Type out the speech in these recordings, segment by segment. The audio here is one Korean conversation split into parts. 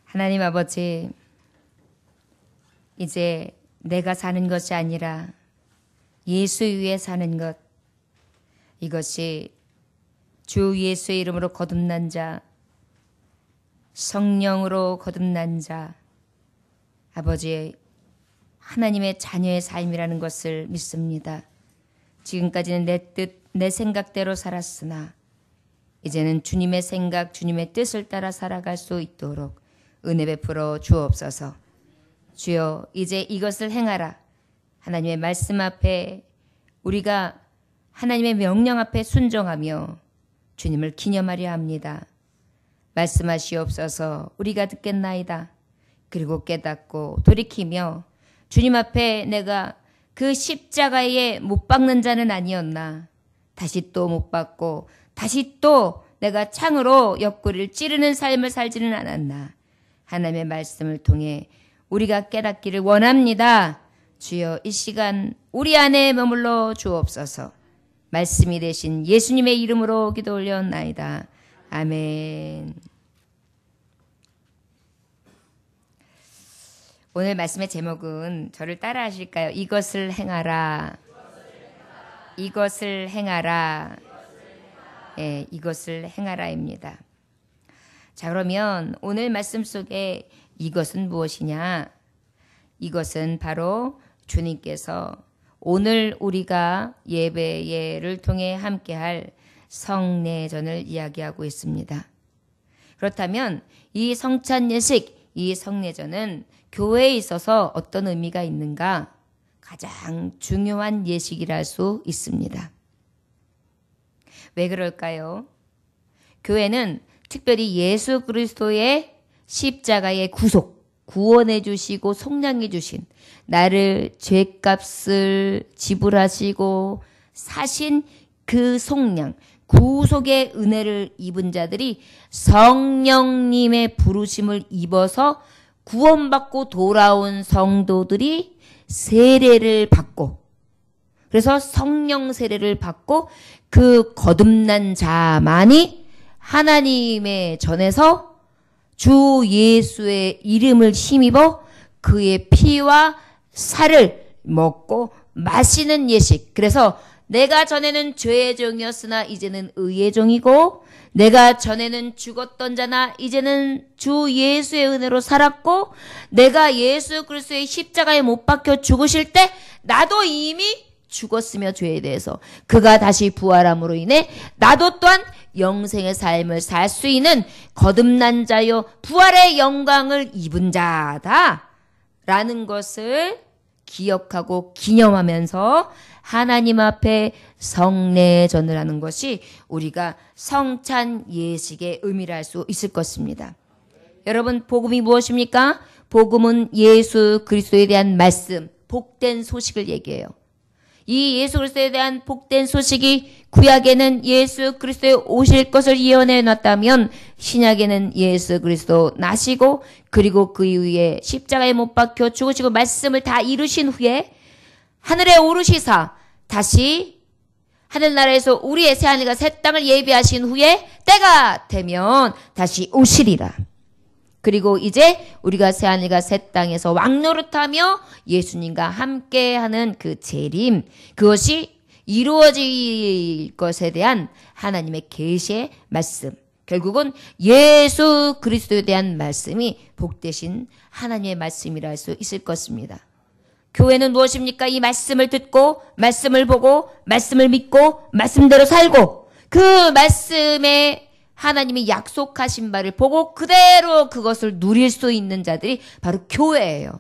하나님 아버지, 이제 내가 사는 것이 아니라 예수 위에 사는 것, 이것이 주 예수의 이름으로 거듭난 자, 성령으로 거듭난 자, 아버지 하나님의 자녀의 삶이라는 것을 믿습니다. 지금까지는 내 뜻, 내 생각대로 살았으나 이제는 주님의 생각, 주님의 뜻을 따라 살아갈 수 있도록 은혜 베풀어 주옵소서. 주여, 이제 이것을 행하라. 하나님의 말씀 앞에 우리가 하나님의 명령 앞에 순종하며 주님을 기념하려 합니다. 말씀하시옵소서. 우리가 듣겠나이다. 그리고 깨닫고 돌이키며 주님 앞에 내가 그 십자가에 못 박는 자는 아니었나. 다시 또 못 박고 다시 또 내가 창으로 옆구리를 찌르는 삶을 살지는 않았나. 하나님의 말씀을 통해 우리가 깨닫기를 원합니다. 주여, 이 시간 우리 안에 머물러 주옵소서. 말씀이 되신 예수님의 이름으로 기도 올려옵나이다. 아멘. 오늘 말씀의 제목은 저를 따라 하실까요? 이것을 행하라. 이것을 행하라. 예, 이것을 행하라입니다. 자, 그러면 오늘 말씀 속에 이것은 무엇이냐? 이것은 바로 주님께서 오늘 우리가 예배를 통해 함께할 성례전을 이야기하고 있습니다. 그렇다면 이 성찬 예식, 이 성례전은 교회에 있어서 어떤 의미가 있는가? 가장 중요한 예식이라 할 수 있습니다. 왜 그럴까요? 교회는 특별히 예수 그리스도의 십자가의 구속, 구원해 주시고 속량해 주신, 나를 죄값을 지불하시고 사신 그 속량, 구속의 은혜를 입은 자들이 성령님의 부르심을 입어서 구원받고 돌아온 성도들이 세례를 받고, 그래서 성령 세례를 받고 그 거듭난 자만이 하나님의 전에서 주 예수의 이름을 힘입어 그의 피와 살을 먹고 마시는 예식. 그래서 내가 전에는 죄의 종이었으나 이제는 의의 종이고, 내가 전에는 죽었던 자나 이제는 주 예수의 은혜로 살았고, 내가 예수 그리스도의 십자가에 못 박혀 죽으실 때 나도 이미 죽었으며 죄에 대해서 그가 다시 부활함으로 인해 나도 또한 영생의 삶을 살 수 있는 거듭난 자요 부활의 영광을 입은 자다 라는 것을 기억하고 기념하면서 하나님 앞에 성례전을 하는 것이 우리가 성찬 예식의 의미를 알 수 있을 것입니다. 여러분, 복음이 무엇입니까? 복음은 예수 그리스도에 대한 말씀, 복된 소식을 얘기해요. 이 예수 그리스도에 대한 복된 소식이 구약에는 예수 그리스도에 오실 것을 예언해 놨다면 신약에는 예수 그리스도 나시고 그리고 그 이후에 십자가에 못 박혀 죽으시고 말씀을 다 이루신 후에 하늘에 오르시사 다시 하늘나라에서 우리의 새하늘과 새 땅을 예비하신 후에 때가 되면 다시 오시리라. 그리고 이제 우리가 새하늘과 새 땅에서 왕노릇하며 예수님과 함께하는 그 재림, 그것이 이루어질 것에 대한 하나님의 계시의 말씀, 결국은 예수 그리스도에 대한 말씀이 복되신 하나님의 말씀이라 할 수 있을 것입니다. 교회는 무엇입니까? 이 말씀을 듣고 말씀을 보고 말씀을 믿고 말씀대로 살고 그 말씀에 하나님이 약속하신 바를 보고 그대로 그것을 누릴 수 있는 자들이 바로 교회예요.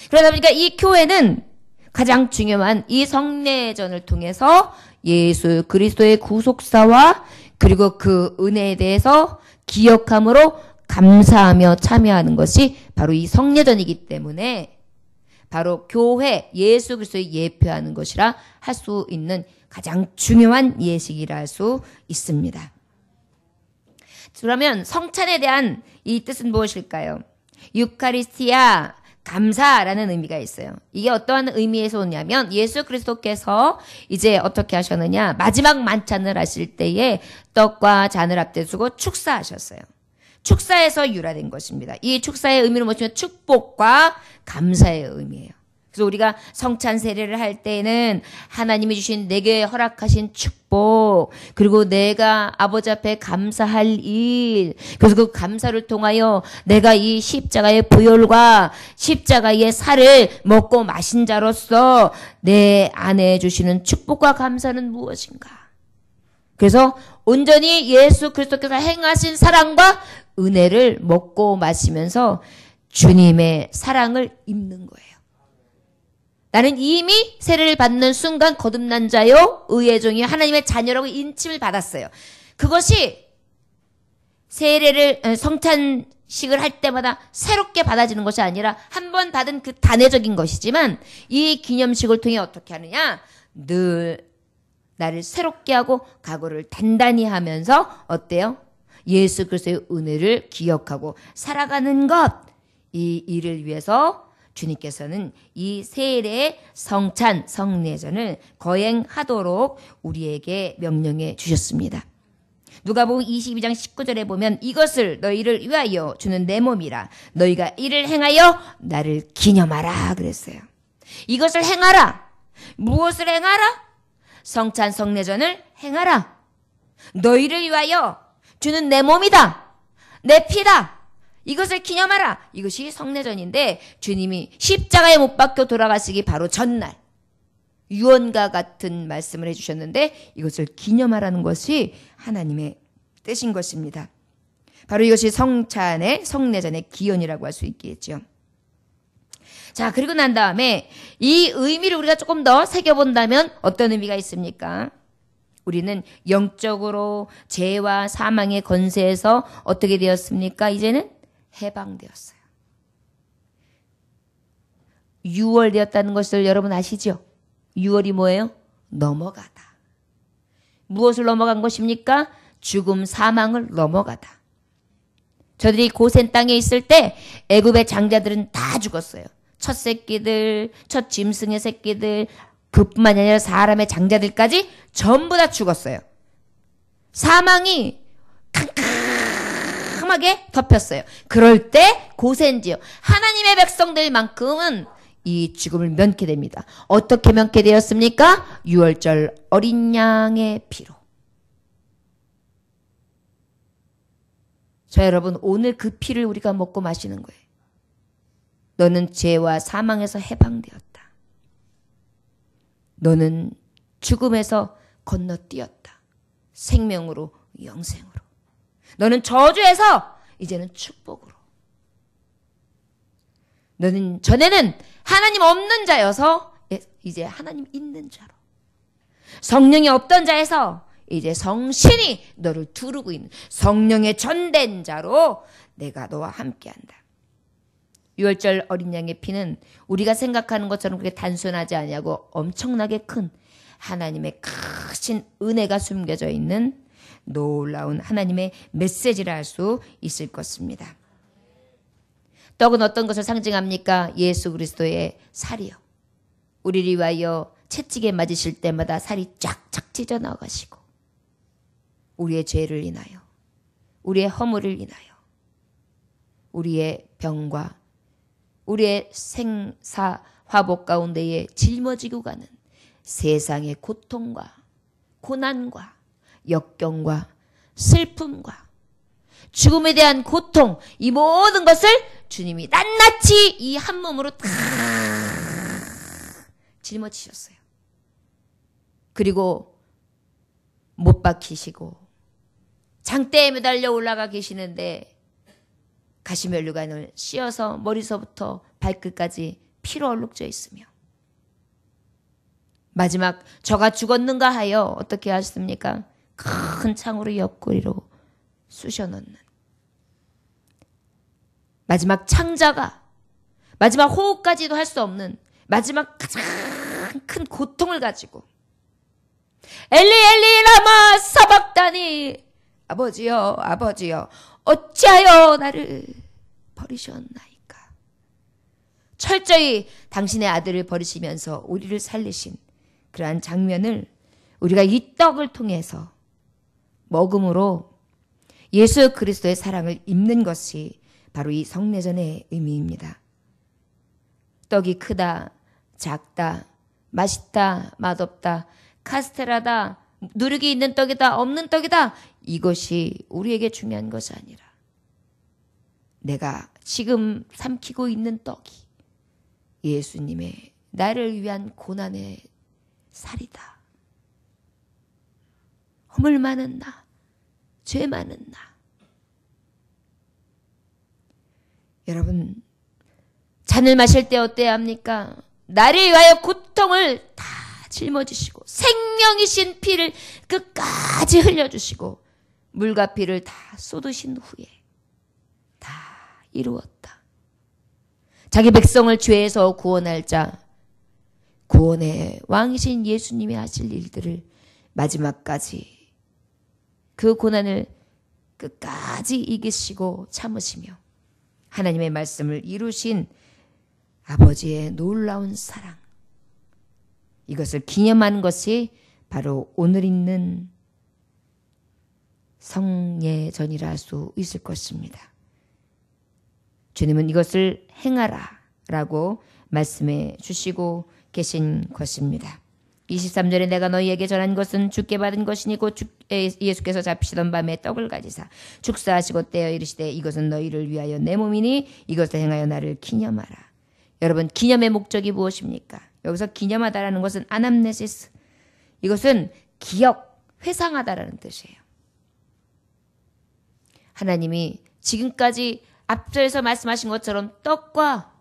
그러다 보니까 이 교회는 가장 중요한 이 성례전을 통해서 예수 그리스도의 구속사와 그리고 그 은혜에 대해서 기억함으로 감사하며 참여하는 것이 바로 이 성례전이기 때문에 바로 교회, 예수 그리스도를 예표하는 것이라 할 수 있는 가장 중요한 예식이라 할 수 있습니다. 그러면 성찬에 대한 이 뜻은 무엇일까요? 유카리스티아, 감사라는 의미가 있어요. 이게 어떠한 의미에서 오냐면 예수 그리스도께서 이제 어떻게 하셨느냐, 마지막 만찬을 하실 때에 떡과 잔을 앞에 두고 축사하셨어요. 축사에서 유래된 것입니다. 이 축사의 의미는 무엇이냐면 축복과 감사의 의미예요. 그래서 우리가 성찬 세례를 할 때에는 하나님이 주신 내게 허락하신 축복, 그리고 내가 아버지 앞에 감사할 일, 그래서 그 감사를 통하여 내가 이 십자가의 보혈과 십자가의 살을 먹고 마신 자로서 내 안에 주시는 축복과 감사는 무엇인가? 그래서 온전히 예수 그리스도께서 행하신 사랑과 은혜를 먹고 마시면서 주님의 사랑을 입는 거예요. 나는 이미 세례를 받는 순간 거듭난 자요 의의 종이 하나님의 자녀라고 인침을 받았어요. 그것이 세례를 성찬식을 할 때마다 새롭게 받아지는 것이 아니라 한 번 받은 그 단회적인 것이지만 이 기념식을 통해 어떻게 하느냐? 늘 나를 새롭게 하고 각오를 단단히 하면서 어때요? 예수 그리스도의 은혜를 기억하고 살아가는 것, 이 일을 위해서 주님께서는 이 세례 성찬 성례전을 거행하도록 우리에게 명령해 주셨습니다. 누가복음 22장 19절에 보면 이것을 너희를 위하여 주는 내 몸이라 너희가 이를 행하여 나를 기념하라 그랬어요. 이것을 행하라. 무엇을 행하라? 성찬 성례전을 행하라. 너희를 위하여 주는 내 몸이다. 내 피다. 이것을 기념하라. 이것이 성례전인데 주님이 십자가에 못 박혀 돌아가시기 바로 전날 유언과 같은 말씀을 해주셨는데 이것을 기념하라는 것이 하나님의 뜻인 것입니다. 바로 이것이 성찬의 성례전의 기원이라고 할 수 있겠죠. 자, 그리고 난 다음에 이 의미를 우리가 조금 더 새겨본다면 어떤 의미가 있습니까? 우리는 영적으로 죄와 사망의 권세에서 어떻게 되었습니까? 이제는 해방되었어요. 유월되었다는 것을 여러분 아시죠? 유월이 뭐예요? 넘어가다. 무엇을 넘어간 것입니까? 죽음, 사망을 넘어가다. 저들이 고센 땅에 있을 때 애굽의 장자들은 다 죽었어요. 첫 새끼들, 첫 짐승의 새끼들, 그뿐만 아니라 사람의 장자들까지 전부 다 죽었어요. 사망이 캄캄하게 덮였어요. 그럴 때 고센지역 하나님의 백성들만큼은 이 죽음을 면케 됩니다. 어떻게 면케 되었습니까? 유월절 어린 양의 피로. 자, 여러분, 오늘 그 피를 우리가 먹고 마시는 거예요. 너는 죄와 사망에서 해방되었다. 너는 죽음에서 건너뛰었다. 생명으로, 영생으로. 너는 저주에서 이제는 축복으로. 너는 전에는 하나님 없는 자여서 이제 하나님 있는 자로. 성령이 없던 자에서 이제 성신이 너를 두르고 있는 성령의 전된 자로 내가 너와 함께한다. 유월절 어린 양의 피는 우리가 생각하는 것처럼 그렇게 단순하지 아니하고 엄청나게 큰 하나님의 크신 은혜가 숨겨져 있는 놀라운 하나님의 메시지라 할 수 있을 것입니다. 떡은 어떤 것을 상징합니까? 예수 그리스도의 살이요. 우리를 위하여 채찍에 맞으실 때마다 살이 쫙쫙 찢어 나가시고 우리의 죄를 인하여, 우리의 허물을 인하여, 우리의 병과 우리의 생사 화복 가운데에 짊어지고 가는 세상의 고통과 고난과 역경과 슬픔과 죽음에 대한 고통, 이 모든 것을 주님이 낱낱이 이 한 몸으로 다 짊어지셨어요. 그리고 못 박히시고 장대에 매달려 올라가 계시는데 가시면류관을 씌어서 머리서부터 발끝까지 피로 얼룩져 있으며 마지막 저가 죽었는가 하여 어떻게 하셨습니까? 큰 창으로 옆구리로 쑤셔 넣는 마지막 창자가 마지막 호흡까지도 할 수 없는 마지막 가장 큰 고통을 가지고 엘리 엘리 라마 사박다니 아버지여 아버지여 어찌하여 나를 버리셨나이까. 철저히 당신의 아들을 버리시면서 우리를 살리신 그러한 장면을 우리가 이 떡을 통해서 먹음으로 예수 그리스도의 사랑을 입는 것이 바로 이 성례전의 의미입니다. 떡이 크다, 작다, 맛있다, 맛없다, 카스테라다, 누룩이 있는 떡이다, 없는 떡이다. 이것이 우리에게 중요한 것이 아니라 내가 지금 삼키고 있는 떡이 예수님의 나를 위한 고난의 살이다. 허물 많은 나, 죄 많은 나. 여러분, 잔을 마실 때 어때야 합니까? 나를 위하여 고통을 다 짊어지시고 생명이신 피를 끝까지 흘려주시고 물과 피를 다 쏟으신 후에 다 이루었다. 자기 백성을 죄에서 구원할 자, 구원의 왕이신 예수님이 하실 일들을 마지막까지 그 고난을 끝까지 이기시고 참으시며 하나님의 말씀을 이루신 아버지의 놀라운 사랑, 이것을 기념하는 것이 바로 오늘 있는 성례전이라 할 수 있을 것입니다. 주님은 이것을 행하라 라고 말씀해 주시고 계신 것입니다. 23절에 내가 너희에게 전한 것은 주께 받은 것이니 곧 예수께서 잡히시던 밤에 떡을 가지사 축사하시고 떼어 이르시되 이것은 너희를 위하여 내 몸이니 이것을 행하여 나를 기념하라. 여러분, 기념의 목적이 무엇입니까? 여기서 기념하다라는 것은 아남네시스, 이것은 기억, 회상하다라는 뜻이에요. 하나님이 지금까지 앞서에서 말씀하신 것처럼 떡과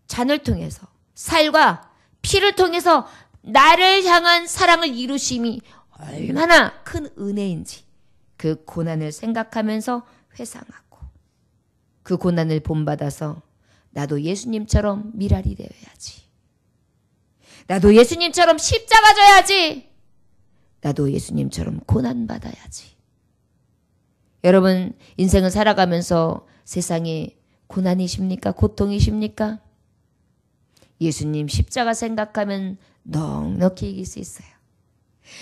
잔을 통해서 살과 피를 통해서 나를 향한 사랑을 이루심이 얼마나 큰 은혜인지 그 고난을 생각하면서 회상하고 그 고난을 본받아서 나도 예수님처럼 미랄이 되어야지. 나도 예수님처럼 십자가 져야지. 나도 예수님처럼 고난받아야지. 여러분, 인생을 살아가면서 세상이 고난이십니까? 고통이십니까? 예수님 십자가 생각하면 넉넉히 이길 수 있어요.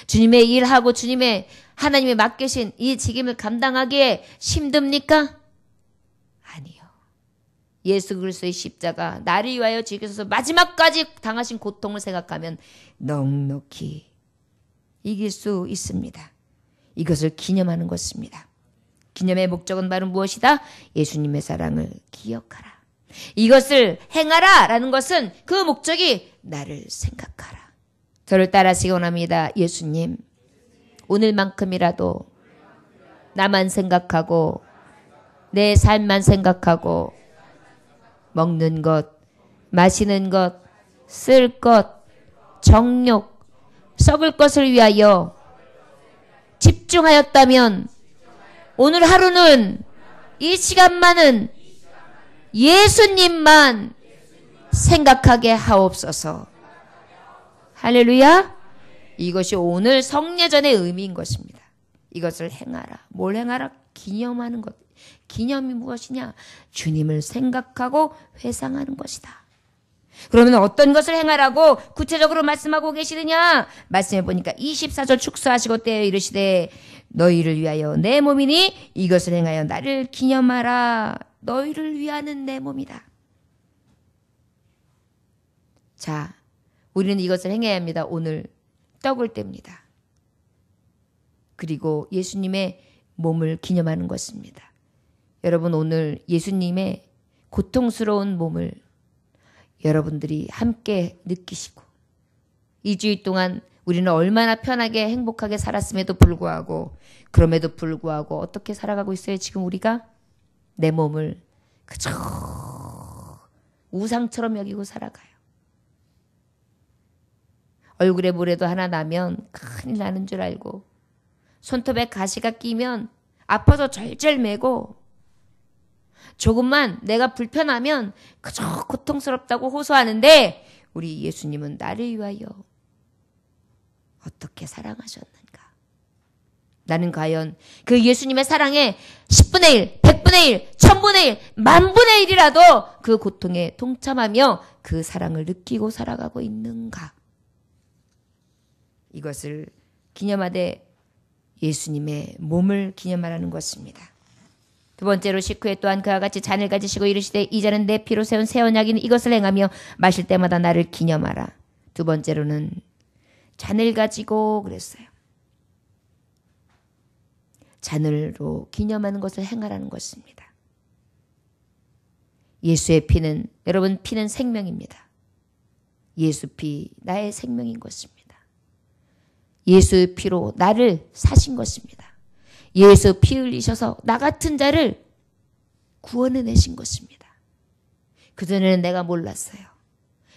주님의 일하고 주님의 하나님의 맡기신 이 책임을 감당하기에 힘듭니까? 아니요. 예수 그리스도의 십자가 나를 위하여 지켜서 마지막까지 당하신 고통을 생각하면 넉넉히 이길 수 있습니다. 이것을 기념하는 것입니다. 기념의 목적은 바로 무엇이다? 예수님의 사랑을 기억하라. 이것을 행하라 라는 것은 그 목적이 나를 생각하라. 저를 따라하시기 원합니다. 예수님, 오늘만큼이라도 나만 생각하고 내 삶만 생각하고 먹는 것, 마시는 것, 쓸 것, 정욕, 썩을 것을 위하여 집중하였다면 오늘 하루는 이 시간만은 예수님만 생각하게 하옵소서. 할렐루야. 이것이 오늘 성례전의 의미인 것입니다. 이것을 행하라. 뭘 행하라? 기념하는 것. 기념이 무엇이냐? 주님을 생각하고 회상하는 것이다. 그러면 어떤 것을 행하라고 구체적으로 말씀하고 계시느냐? 말씀해 보니까 24절 축사하시고 떼어 이르시되 너희를 위하여 내 몸이니 이것을 행하여 나를 기념하라. 너희를 위하는 내 몸이다. 자, 우리는 이것을 행해야 합니다. 오늘 떡을 뗍니다. 그리고 예수님의 몸을 기념하는 것입니다. 여러분, 오늘 예수님의 고통스러운 몸을 여러분들이 함께 느끼시고 2주일 동안 우리는 얼마나 편하게 행복하게 살았음에도 불구하고 그럼에도 불구하고 어떻게 살아가고 있어요? 지금 우리가 내 몸을 그저 우상처럼 여기고 살아가요. 얼굴에 뭐라도 하나 나면 큰일 나는 줄 알고 손톱에 가시가 끼면 아파서 절절매고 조금만 내가 불편하면 그저 고통스럽다고 호소하는데 우리 예수님은 나를 위하여 어떻게 사랑하셨는가? 나는 과연 그 예수님의 사랑에 10분의 1, 100분의 1, 1000분의 1, 만분의 1이라도 그 고통에 동참하며 그 사랑을 느끼고 살아가고 있는가? 이것을 기념하되 예수님의 몸을 기념하라는 것입니다. 두 번째로 식후에 또한 그와 같이 잔을 가지시고 이르시되 이 잔은 내 피로 세운 새 언약이니 이것을 행하며 마실 때마다 나를 기념하라. 두 번째로는 잔을 가지고 그랬어요. 잔으로 기념하는 것을 행하라는 것입니다. 예수의 피는, 여러분, 피는 생명입니다. 예수 피, 나의 생명인 것입니다. 예수의 피로 나를 사신 것입니다. 예수 피 흘리셔서 나 같은 자를 구원해내신 것입니다. 그전에는 내가 몰랐어요.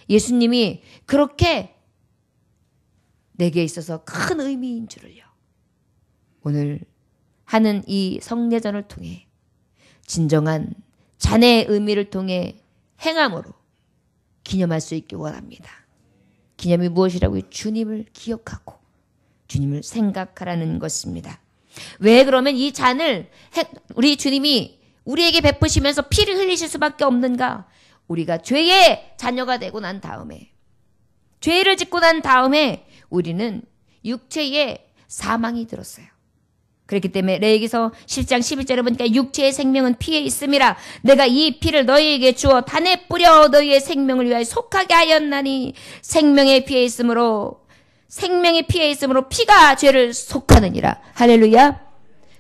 예수님이 그렇게 내게 있어서 큰 의미인 줄을요. 오늘 하는 이 성례전을 통해 진정한 잔의 의미를 통해 행함으로 기념할 수 있기 원합니다. 기념이 무엇이라고요? 주님을 기억하고 주님을 생각하라는 것입니다. 왜 그러면 이 잔을 우리 주님이 우리에게 베푸시면서 피를 흘리실 수밖에 없는가? 우리가 죄의 자녀가 되고 난 다음에, 죄를 짓고 난 다음에 우리는 육체의 사망이 들었어요. 그렇기 때문에 레위기서 10장 11절에 보니까 육체의 생명은 피에 있음이라 내가 이 피를 너희에게 주어 단에 뿌려 너희의 생명을 위하여 속하게 하였나니 생명의 피에 있으므로 피가 죄를 속하느니라. 할렐루야.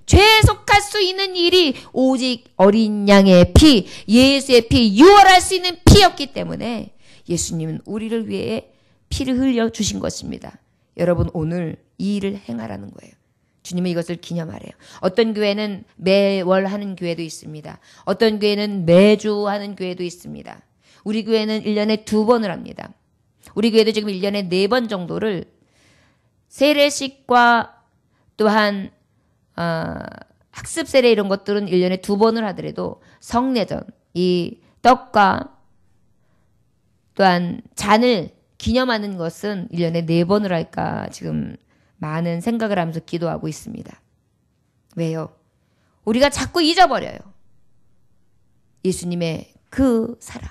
죄에 속할 수 있는 일이 오직 어린 양의 피, 예수의 피, 유월할 수 있는 피였기 때문에 예수님은 우리를 위해 피를 흘려주신 것입니다. 여러분, 오늘 이 일을 행하라는 거예요. 주님은 이것을 기념하래요. 어떤 교회는 매월 하는 교회도 있습니다. 어떤 교회는 매주 하는 교회도 있습니다. 우리 교회는 1년에 2번을 합니다. 우리 교회도 지금 1년에 4번 정도를 세례식과 또한 학습 세례 이런 것들은 1년에 2번을 하더라도 성례전, 이 떡과 또한 잔을 기념하는 것은 1년에 4번을 할까 지금 많은 생각을 하면서 기도하고 있습니다. 왜요? 우리가 자꾸 잊어버려요. 예수님의 그 사랑,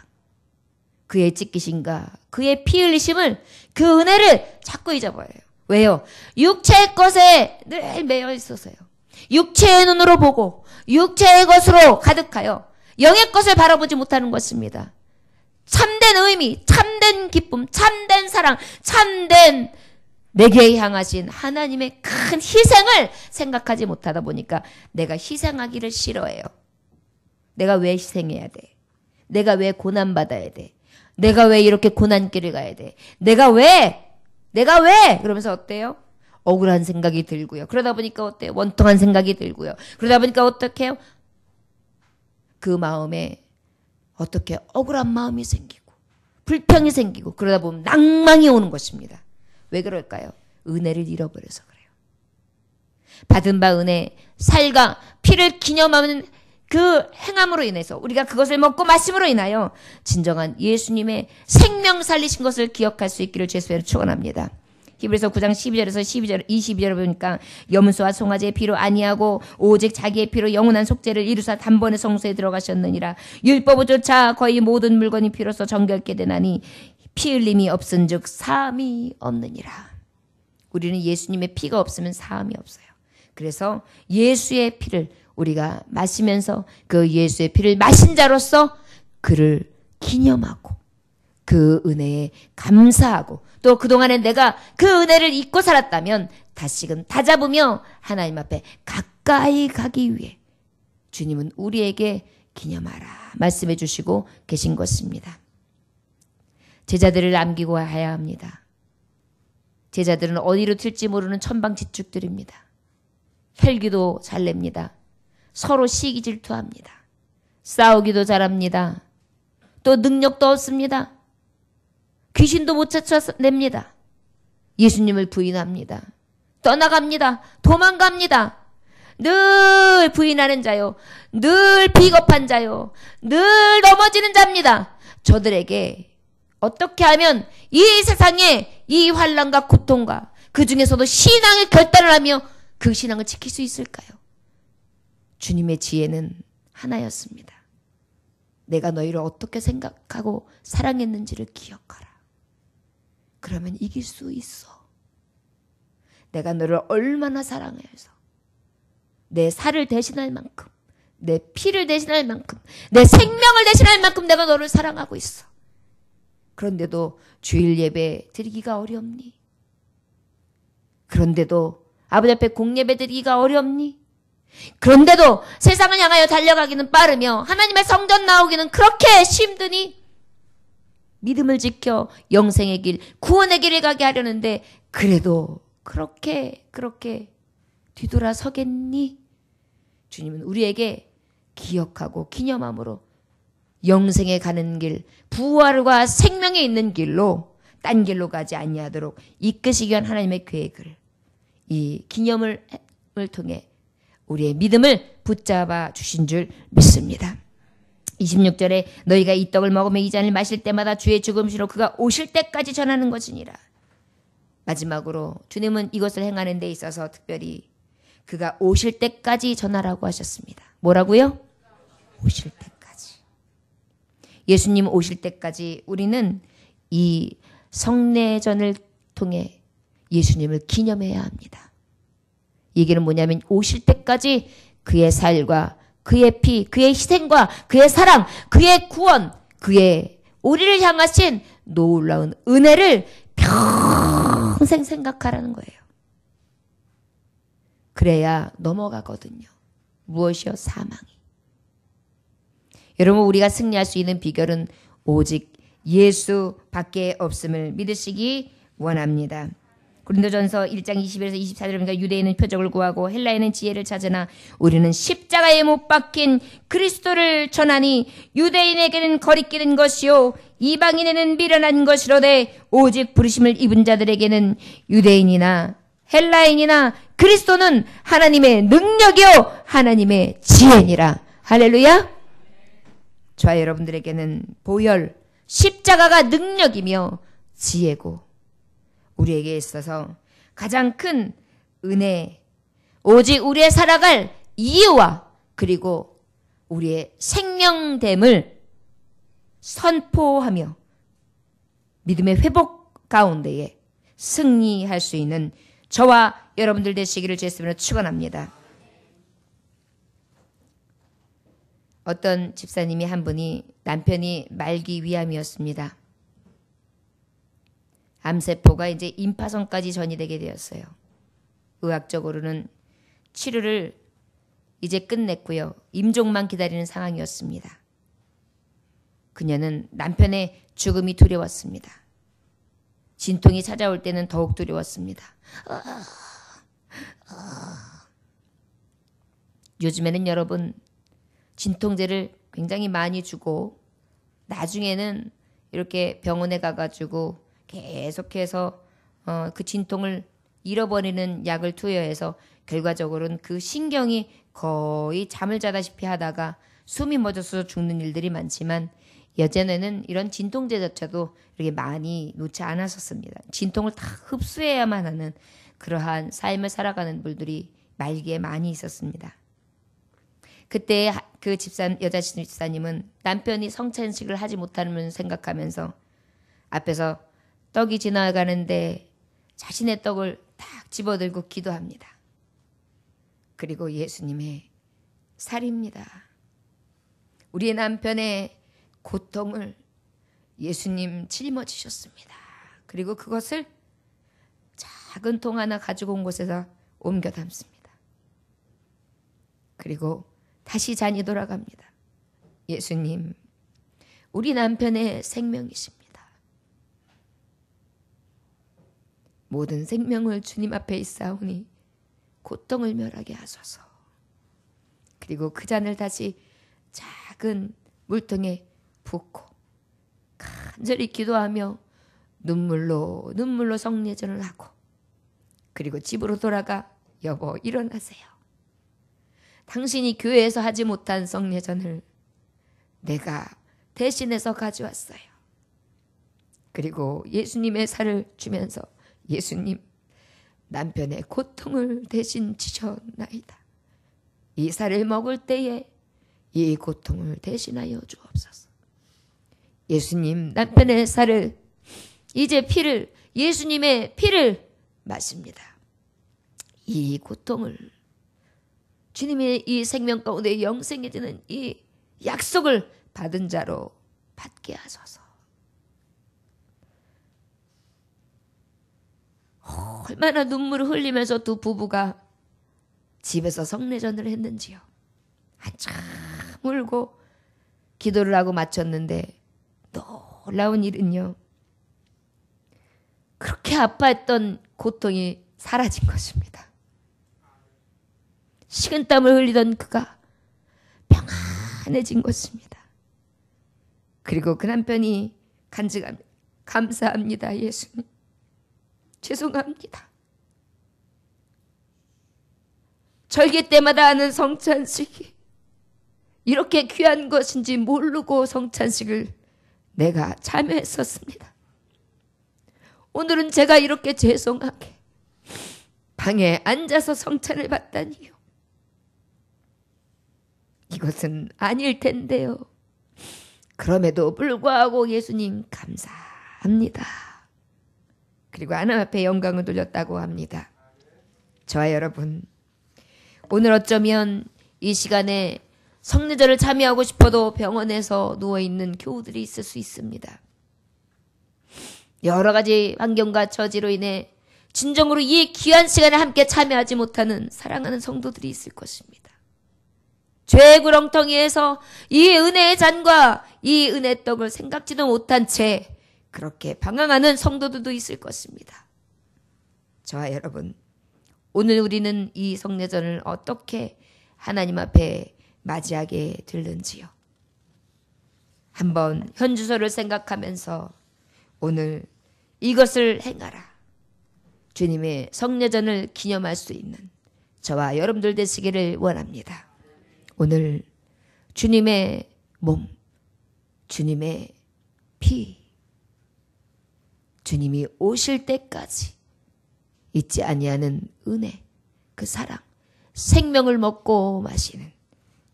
그의 찢기심과 그의 피 흘리심을, 그 은혜를 자꾸 잊어버려요. 왜요? 육체의 것에 늘 매여 있어서요. 육체의 눈으로 보고 육체의 것으로 가득하여 영의 것을 바라보지 못하는 것입니다. 참된 의미, 참된 기쁨, 참된 사랑, 참된 내게 향하신 하나님의 큰 희생을 생각하지 못하다 보니까 내가 희생하기를 싫어해요. 내가 왜 희생해야 돼? 내가 왜 고난받아야 돼? 내가 왜 이렇게 고난길을 가야 돼? 내가 왜? 그러면서 어때요? 억울한 생각이 들고요. 그러다 보니까 어때요? 원통한 생각이 들고요. 그러다 보니까 어떻게 해요? 그 마음에 어떻게 억울한 마음이 생기고 불평이 생기고 그러다 보면 낭망이 오는 것입니다. 왜 그럴까요? 은혜를 잃어버려서 그래요. 받은 바 은혜, 살과 피를 기념하는 그 행함으로 인해서 우리가 그것을 먹고 마심으로 인하여 진정한 예수님의 생명 살리신 것을 기억할 수 있기를 주님으로 축원합니다. 히브리서 9장 12절에서 22절을 보니까 염소와 송아지의 피로 아니하고 오직 자기의 피로 영원한 속죄를 이루사 단번에 성소에 들어가셨느니라. 율법을 쫓아 거의 모든 물건이 피로써 정결케 되나니 피 흘림이 없은즉 사함이 없느니라. 우리는 예수님의 피가 없으면 사함이 없어요. 그래서 예수의 피를 우리가 마시면서 그 예수의 피를 마신 자로서 그를 기념하고 그 은혜에 감사하고 또 그동안에 내가 그 은혜를 잊고 살았다면 다시금 다잡으며 하나님 앞에 가까이 가기 위해 주님은 우리에게 기념하라 말씀해 주시고 계신 것입니다. 제자들을 남기고 가야 합니다. 제자들은 어디로 튈지 모르는 천방지축들입니다. 혈기도 잘 냅니다. 서로 시기 질투합니다. 싸우기도 잘합니다. 또 능력도 없습니다. 귀신도 못 쫓아냅니다. 예수님을 부인합니다. 떠나갑니다. 도망갑니다. 늘 부인하는 자요. 늘 비겁한 자요. 늘 넘어지는 자입니다. 저들에게 어떻게 하면 이 세상에 이 환난과 고통과 그 중에서도 신앙의 결단을 하며 그 신앙을 지킬 수 있을까요? 주님의 지혜는 하나였습니다. 내가 너희를 어떻게 생각하고 사랑했는지를 기억하라. 그러면 이길 수 있어. 내가 너를 얼마나 사랑해서 내 살을 대신할 만큼, 내 피를 대신할 만큼, 내 생명을 대신할 만큼 내가 너를 사랑하고 있어. 그런데도 주일 예배 드리기가 어렵니? 그런데도 아버지 앞에 공예배 드리기가 어렵니? 그런데도 세상을 향하여 달려가기는 빠르며 하나님의 성전 나오기는 그렇게 힘드니? 믿음을 지켜 영생의 길, 구원의 길을 가게 하려는데 그래도 그렇게 뒤돌아서겠니? 주님은 우리에게 기억하고 기념함으로 영생에 가는 길, 부활과 생명에 있는 길로 딴 길로 가지 아니하도록 이끄시기 위한 하나님의 계획을 이 기념을 통해 우리의 믿음을 붙잡아 주신 줄 믿습니다. 26절에 너희가 이 떡을 먹으며 이 잔을 마실 때마다 주의 죽음시로 그가 오실 때까지 전하는 것이니라. 마지막으로 주님은 이것을 행하는 데 있어서 특별히 그가 오실 때까지 전하라고 하셨습니다. 뭐라고요? 오실 때까지. 예수님 오실 때까지 우리는 이 성례전을 통해 예수님을 기념해야 합니다. 이 얘기는 뭐냐면 오실 때까지 그의 살과 그의 피, 그의 희생과 그의 사랑, 그의 구원, 그의 우리를 향하신 놀라운 은혜를 평생 생각하라는 거예요. 그래야 넘어가거든요. 무엇이요? 사망이. 여러분, 우리가 승리할 수 있는 비결은 오직 예수밖에 없음을 믿으시기 원합니다. 고린도전서 1장 21에서 24절에 보니까 유대인은 표적을 구하고 헬라인은 지혜를 찾으나 우리는 십자가에 못 박힌 그리스도를 전하니 유대인에게는 거리끼는 것이요 이방인에게는 미련한 것이로되 오직 부르심을 입은 자들에게는 유대인이나 헬라인이나 그리스도는 하나님의 능력이요 하나님의 지혜니라. 할렐루야. 저와 여러분들에게는 보혈 십자가가 능력이며 지혜고 우리에게 있어서 가장 큰 은혜, 오직 우리의 살아갈 이유와 그리고 우리의 생명됨을 선포하며 믿음의 회복 가운데에 승리할 수 있는 저와 여러분들 되시기를 주님으로 축원합니다. 어떤 집사님이 한 분이 남편이 말기 위암이었습니다. 암세포가 이제 임파선까지 전이되게 되었어요. 의학적으로는 치료를 이제 끝냈고요. 임종만 기다리는 상황이었습니다. 그녀는 남편의 죽음이 두려웠습니다. 진통이 찾아올 때는 더욱 두려웠습니다. 요즘에는 여러분 진통제를 굉장히 많이 주고 나중에는 이렇게 병원에 가가지고 계속해서 그 진통을 잃어버리는 약을 투여해서 결과적으로는 그 신경이 거의 잠을 자다시피 하다가 숨이 멎어서 죽는 일들이 많지만 예전에는 이런 진통제조차도 이렇게 많이 놓지 않았었습니다. 진통을 다 흡수해야만 하는 그러한 삶을 살아가는 분들이 말기에 많이 있었습니다. 그때 그 여자 집사님은 남편이 성찬식을 하지 못하는 생각하면서 앞에서 떡이 지나가는데 자신의 떡을 딱 집어들고 기도합니다. 그리고 예수님의 살입니다. 우리의 남편의 고통을 예수님 짊어지셨습니다. 그리고 그것을 작은 통 하나 가지고 온 곳에서 옮겨 담습니다. 그리고 다시 잔이 돌아갑니다. 예수님, 우리 남편의 생명이십니다. 모든 생명을 주님 앞에 있사오니 고통을 멸하게 하소서. 그리고 그 잔을 다시 작은 물통에 붓고 간절히 기도하며 눈물로 성례전을 하고 그리고 집으로 돌아가 여보 일어나세요. 당신이 교회에서 하지 못한 성례전을 내가 대신해서 가져왔어요. 그리고 예수님의 살을 주면서 예수님, 남편의 고통을 대신 지셨나이다. 이 살을 먹을 때에 이 고통을 대신하여 주옵소서. 예수님, 남편의 살을 이제 예수님의 피를 마십니다. 이 고통을 주님의 이 생명 가운데 영생해지는 이 약속을 받은 자로 받게 하소서. 얼마나 눈물을 흘리면서 두 부부가 집에서 성례전을 했는지요. 한참 울고 기도를 하고 마쳤는데 놀라운 일은요, 그렇게 아파했던 고통이 사라진 것입니다. 식은땀을 흘리던 그가 평안해진 것입니다. 그리고 그 남편이 간증합니다. 감사합니다, 예수님. 죄송합니다. 절기 때마다 하는 성찬식이 이렇게 귀한 것인지 모르고 성찬식을 내가 참여했었습니다. 오늘은 제가 이렇게 죄송하게 방에 앉아서 성찬을 받다니요. 이것은 아닐 텐데요. 그럼에도 불구하고 예수님 감사합니다. 그리고 하나님 앞에 영광을 돌렸다고 합니다. 저와 여러분, 오늘 어쩌면 이 시간에 성례절을 참여하고 싶어도 병원에서 누워있는 교우들이 있을 수 있습니다. 여러 가지 환경과 처지로 인해 진정으로 이 귀한 시간에 함께 참여하지 못하는 사랑하는 성도들이 있을 것입니다. 죄의 구렁텅이에서 이 은혜의 잔과 이 은혜의 떡을 생각지도 못한 채 그렇게 방황하는 성도들도 있을 것입니다. 저와 여러분, 오늘 우리는 이 성례전을 어떻게 하나님 앞에 맞이하게 될는지요. 한번 현주소를 생각하면서 오늘 이것을 행하라, 주님의 성례전을 기념할 수 있는 저와 여러분들 되시기를 원합니다. 오늘 주님의 몸, 주님의 피, 주님이 오실 때까지 잊지 아니하는 은혜, 그 사랑, 생명을 먹고 마시는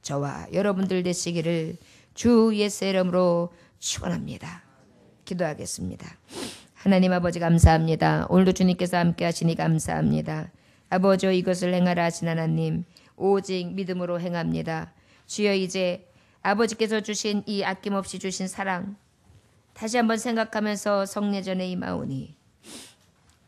저와 여러분들 되시기를 주 예수의 이름으로 축원합니다. 기도하겠습니다. 하나님 아버지 감사합니다. 오늘도 주님께서 함께 하시니 감사합니다. 아버지, 이것을 행하라 하신 하나님, 오직 믿음으로 행합니다. 주여, 이제 아버지께서 주신 이 아낌없이 주신 사랑 다시 한번 생각하면서 성례전에 임하오니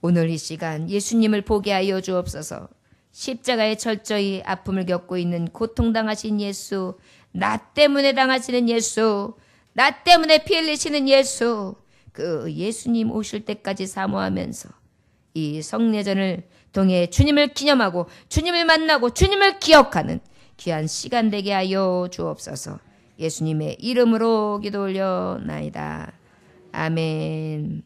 오늘 이 시간 예수님을 보게 하여 주옵소서. 십자가에 철저히 아픔을 겪고 있는 고통당하신 예수, 나 때문에 당하시는 예수, 나 때문에 피 흘리시는 예수, 그 예수님 오실 때까지 사모하면서 이 성례전을 통해 주님을 기념하고 주님을 만나고 주님을 기억하는 귀한 시간 되게 하여 주옵소서. 예수님의 이름으로 기도 올려나이다. 아멘.